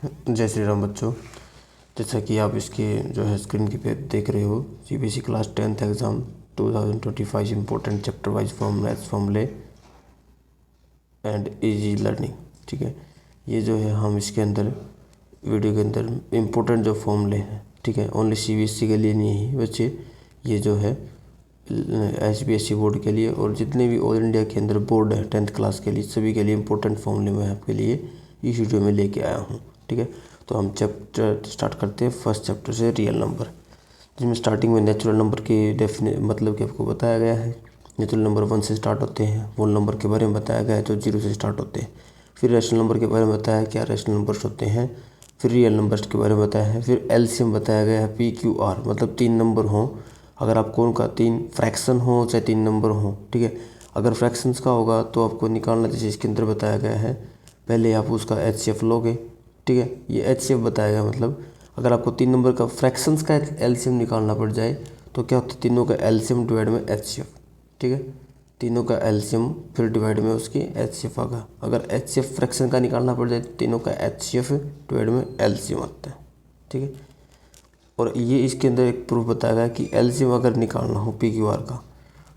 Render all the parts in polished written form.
जय श्री राम बच्चों। जैसा कि आप इसके जो है स्क्रीन की पे देख रहे हो, CBSE class 10th exam 2025 important chapter wise फॉर्मूले एंड इजी लर्निंग। ठीक है, ये जो है हम इसके अंदर वीडियो के अंदर इम्पोर्टेंट जो फॉर्मूले हैं, ठीक है, ओनली सीबीएसई के लिए नहीं है बच्चे, ये जो है एचपीएससी बोर्ड के लिए और जितने भी ऑल इंडिया के अंदर बोर्ड है 10th क्लास के लिए, सभी के लिए इम्पोर्टेंट फॉर्मूले मैं आपके लिए इस वीडियो में लेके आया हूँ। ठीक है, तो हम चैप्टर स्टार्ट करते हैं फर्स्ट चैप्टर से, रियल नंबर, जिसमें स्टार्टिंग में नेचुरल नंबर के मतलब कि आपको बताया गया है। नेचुरल नंबर 1 से स्टार्ट होते हैं, होल नंबर के बारे में बताया गया है जो 0 से स्टार्ट होते हैं। फिर रैशनल नंबर के बारे में बताया क्या रैशनल नंबर्स होते हैं। फिर रियल नंबर्स के बारे में बताया है। फिर एलसीएम बताया गया है, PQR मतलब 3 नंबर हों, अगर आपको उनका 3 फ्रैक्शन हो चाहे 3 नंबर हों। ठीक है, अगर फ्रैक्शंस का होगा तो आपको निकालना, जैसे इसके अंदर बताया गया है, पहले आप उसका HCF लोगे। ठीक है, ये HCF बताया गया, मतलब अगर आपको 3 नंबर का फ्रैक्शंस का एलसीएम निकालना पड़ जाए तो क्या होता है, तीनों का एलसीएम डिवाइड में HCF। ठीक है, तीनों का एलसीएम फिर डिवाइड में उसकी HCF आगा। अगर HCF फ्रैक्शन का निकालना पड़ जाए तो तीनों का HCF डिवाइड में एलसीएम आता है। ठीक है, और ये इसके अंदर एक प्रूफ बताया गया कि एलसीएम अगर निकालना हो PQR का,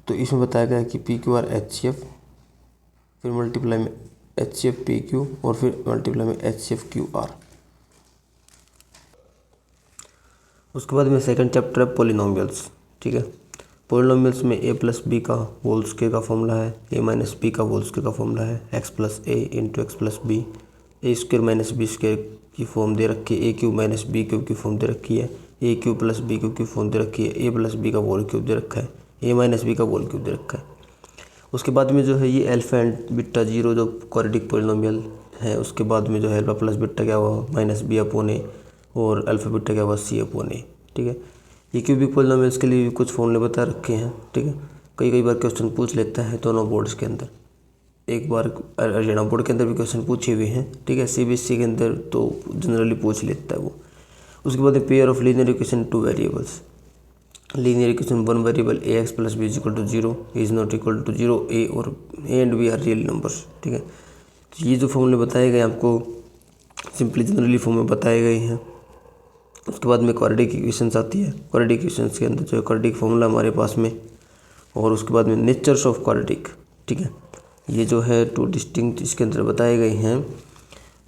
तो इसमें बताया गया कि PQR HCF, फिर मल्टीप्लाई में HCF PQ और फिर मल्टीप्लाई में HCF QR। उसके बाद में सेकंड चैप्टर है पॉलिनोमियल्स। ठीक है, पॉलिनोमियल्स में a+b का होल स्क्वायर का फॉर्मूला है, a-b का होल स्क्वायर का फॉर्मूला है, x+a into x+b, a² - b² की फॉर्म दे रखी है, a³ - b³ की फॉर्म दे रखी है, a³ + b³ की फॉर्म दे रखी है, a+b का होल क्यूब दे रखा है, a-b का होल क्यूब दे रखा है। उसके बाद में जो है ये अल्फा एंड बीटा 0 जो क्वाड्रेटिक पॉलिनोमियल है, उसके बाद में जो है अल्फा प्लस बीटा क्या हुआ -b/a और अल्फा बीटा क्या हुआ c/a। ठीक है, ये क्यूबिक पॉलिनोमियल्स के लिए भी कुछ फॉर्मूले बता रखे हैं। ठीक है, कई बार क्वेश्चन पूछ लेता है दोनों बोर्ड्स के अंदर। एक बार हरियाणा बोर्ड के अंदर भी क्वेश्चन पूछे हुए हैं। ठीक है, सीबीएसई के अंदर तो जनरली पूछ लेता है वो। उसके बाद pair of linear equation 2 variables, linear equation 1 variable ax + b = 0 is not equal to 0, a और a and b are real numbers. ठीक है, तो ये जो फॉर्मूले बताए गए आपको सिंपली जनरली फॉर्म में बताए गए हैं। उसके बाद में क्वाड्रेटिक इक्वेशंस आती है, क्वाड्रेटिक इक्वेशंस के अंदर जो है क्वाड्रेटिक फॉर्मूला हमारे पास में, और उसके बाद में नेचर्स ऑफ क्वाड्रेटिक। ठीक है, ये जो है 2 डिस्टिंक्ट इसके अंदर बताए गए हैं।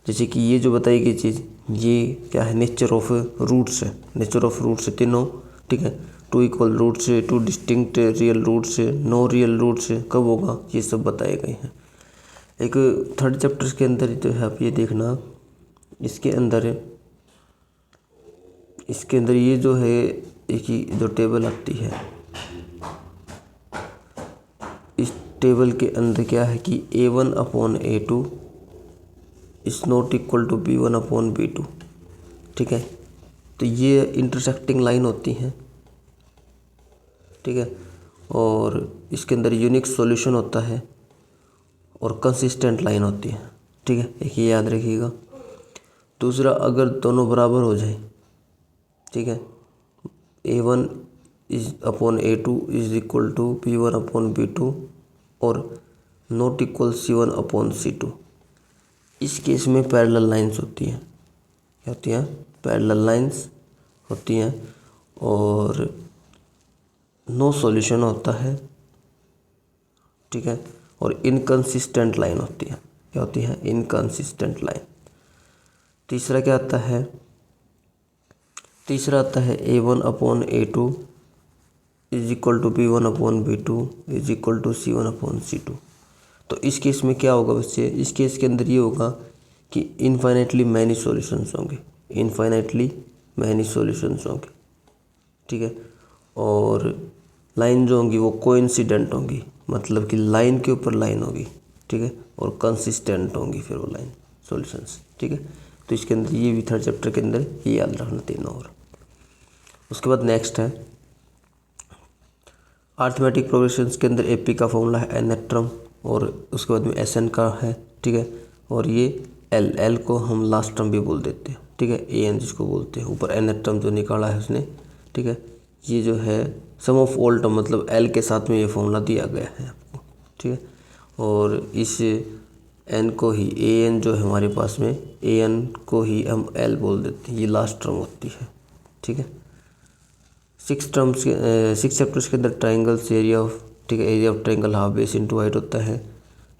जैसे कि ये जो बताई गई चीज़, ये क्या है, नेचर ऑफ रूट्स है, नेचर ऑफ रूट्स है तीनों। ठीक है, 2 इक्वल रूट्स है, 2 डिस्टिंक्ट रियल रूट्स है, नो रियल रूट्स है, कब होगा, ये सब बताए गए हैं। एक थर्ड चैप्टर के अंदर जो है आप ये देखना, इसके अंदर ये जो है एक ही जो टेबल आती है, इस टेबल के अंदर क्या है कि a1/a2 is not equal to b1/b2। ठीक है, तो ये इंटरसेक्टिंग लाइन होती हैं। ठीक है, और इसके अंदर यूनिक सॉल्यूशन होता है और कंसिस्टेंट लाइन होती है। ठीक है, एक ये याद रखिएगा। दूसरा, अगर दोनों बराबर हो जाए, ठीक है, a1/a2 is equal to b1/b2 और नॉट इक्वल c1/c2, इस केस में पैरेलल लाइंस होती हैं। क्या होती हैं? पैरेलल लाइंस होती हैं और नो सॉल्यूशन होता है। ठीक है, और इनकंसिस्टेंट लाइन होती है। क्या होती है? Inconsistent line. तीसरा क्या आता है? तीसरा आता है a1/a2 is equal to b1/b2 is equal to c1/c2। तो इस केस में क्या होगा बच्चे? इस केस के अंदर ये होगा कि इनफाइनाइटली मैनी सॉल्यूशंस होंगे, इनफाइनाइटली मैनी सॉल्यूशंस होंगे। ठीक है, और लाइन जो होंगी वो कोइंसिडेंट होंगी, मतलब कि लाइन के ऊपर लाइन होगी। ठीक है, और कंसिस्टेंट होंगी फिर वो लाइन सॉल्यूशंस। ठीक है, तो इसके अंदर ये भी थर्ड चैप्टर के अंदर ये याद रखना तीनों। और उसके बाद नेक्स्ट है अर्थमेटिक प्रोग्रेशंस के अंदर AP का फॉर्मूला है nth टर्म, और उसके बाद में SN का है। ठीक है, और ये L को हम लास्ट टर्म भी बोल देते हैं। ठीक है, AN जिसको बोलते हैं, ऊपर nth टर्म जो निकाला है उसने। ठीक है, ये जो है सम ऑफ ऑल टर्म, मतलब L के साथ में ये फॉर्मूला दिया गया है आपको। ठीक है, और इस एन को ही ए एन जो है हमारे पास में ए एन को ही हम एल बोल देते हैं, ये लास्ट टर्म होती है। ठीक है, 6 चैप्टर्स के अंदर ट्राइंगल्स एरिया ऑफ, ठीक है, area of triangle half base into height होता है।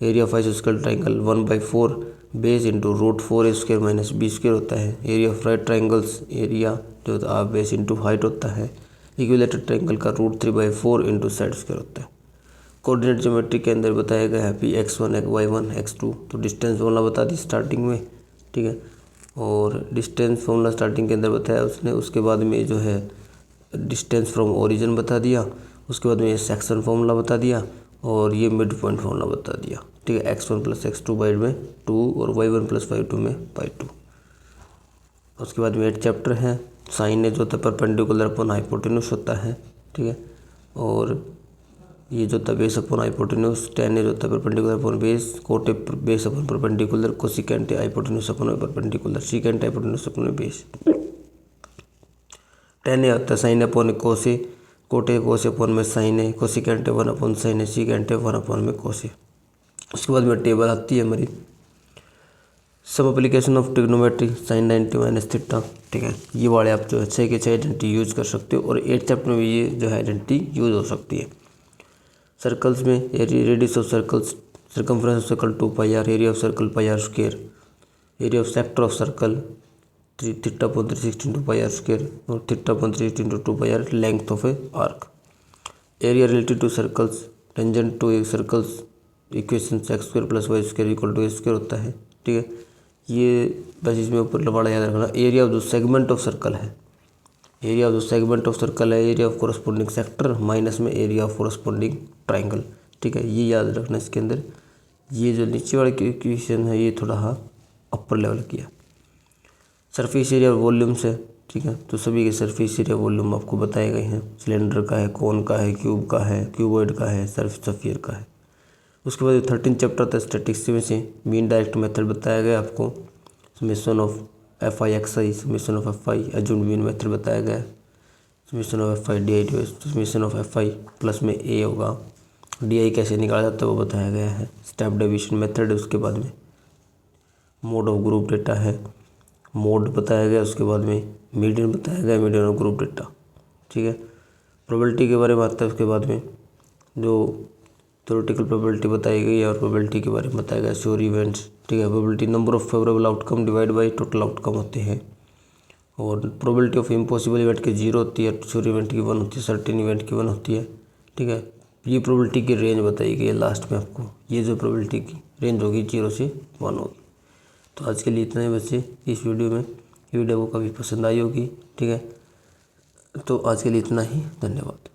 एरिया ऑफ आइसोस्केल triangle 1/4 base into √4a² minus b² होता है। Area of right triangles area जो हाफ बेस इंटू हाइट होता है। इक्विलेटरल ट्राइंगल का √3/4 इंटू साइड स्क्वायर होता है। कोऑर्डिनेट ज्योमेट्री के अंदर बताया गया है Px1 y1 x2, तो डिस्टेंस फॉर्मूला बता दी स्टार्टिंग में। ठीक है, और डिस्टेंस फॉर्मूला स्टार्टिंग के अंदर बताया उसने, उसके बाद में जो है डिस्टेंस फ्रॉम ओरिजिन बता दिया, उसके बाद में ये सेक्शन फॉर्मूला बता दिया और ये मिड पॉइंट फॉर्मूला बता दिया। ठीक है, x1 + x2 में 2 और y1 + y2 में 2। उसके बाद में 8 चैप्टर है। साइन ए जो होता है परपेंडिकुलर अपॉन हाइपोटेन्यूस होता है। ठीक है, और ये जो होता है base upon hypotenuse. tan A जो होता है perpendicular upon base, cot A base upon perpendicular, cosecant A hypotenuse upon perpendicular, secant hypotenuse upon base. tan A होता है sine upon cos A, cot A cos upon में sine A, cosecant A 1 upon sine A, secant A 1 upon में cos ए। उसके बाद में table आती है हमारी some application of trigonometry sin 90 - थीटा। ठीक है, ये वाले आप जो है 6 के 6 आइडेंटिटी यूज कर सकते हो और 8 चैप्टर में भी ये जो है आइडेंटिटी यूज हो सकती है। सर्कल्स में radius of circles, circumference of circle 2πr, area of circle πr², area of sector of circle θ/360 × πr² और θ/360 × 2πr, length of a arc. Area related to circles, tangent to a circles equation x² + y² = a² होता है। ठीक है, ये बस इसमें ऊपर लबाड़ा याद रखना। एरिया ऑफ जो सेगमेंट ऑफ सर्कल है, एरिया ऑफ जो सेगमेंट ऑफ सर्कल है, area of corresponding sector minus में एरिया ऑफ कोरस्पोंडिंग ट्राइंगल। ठीक है, ये याद रखना इसके अंदर। ये जो नीचे वाला इक्वेशन है ये थोड़ा अपर लेवल किया। सरफेस एरिया वॉल्यूम से, ठीक है, तो सभी के सरफेस एरिया वॉल्यूम आपको बताए गए हैं। सिलेंडर का है, कोन का है, क्यूब का है, क्यूबॉइड का है, स्फीयर का है। उसके बाद 13 चैप्टर था स्टैटिस्टिक्स में से मीन डायरेक्ट मेथड बताया गया आपको। Summation of FI/XI, summation of FI, assumed mean method बताया गया है। Summation of FI DI, summation of FI plus में A होगा। DI कैसे निकाला जाता है वो बताया गया है। स्टेप डेविएशन मेथड है। उसके बाद में मोड ऑफ ग्रुप डेटा है, मोड बताया गया। उसके बाद में मीडियन बताया गया, मीडियन ऑफ ग्रुप डेटा। ठीक है, प्रोबेबिलिटी के बारे में आता है। उसके बाद में जो थ्योरेटिकल प्रोबेबिलिटी बताई गई है और प्रोबेबिलिटी के बारे में बताया गया श्योर इवेंट्स। ठीक है, probability number of favourable outcome divide by total outcome होते हैं और प्रोबेबिलिटी ऑफ इम्पॉसिबल इवेंट की 0 होती है, श्योर इवेंट की 1 होती है, सर्टेन इवेंट की 1 होती है। ठीक है, ये प्रोबेबिलिटी की रेंज बताई गई है लास्ट में आपको। ये जो प्रोबेबिलिटी की रेंज होगी 0 से 1 होगी। तो आज के लिए इतना ही बच्चे इस वीडियो में। ये वीडियो को काफ़ी पसंद आई होगी। ठीक है, तो आज के लिए इतना ही। धन्यवाद।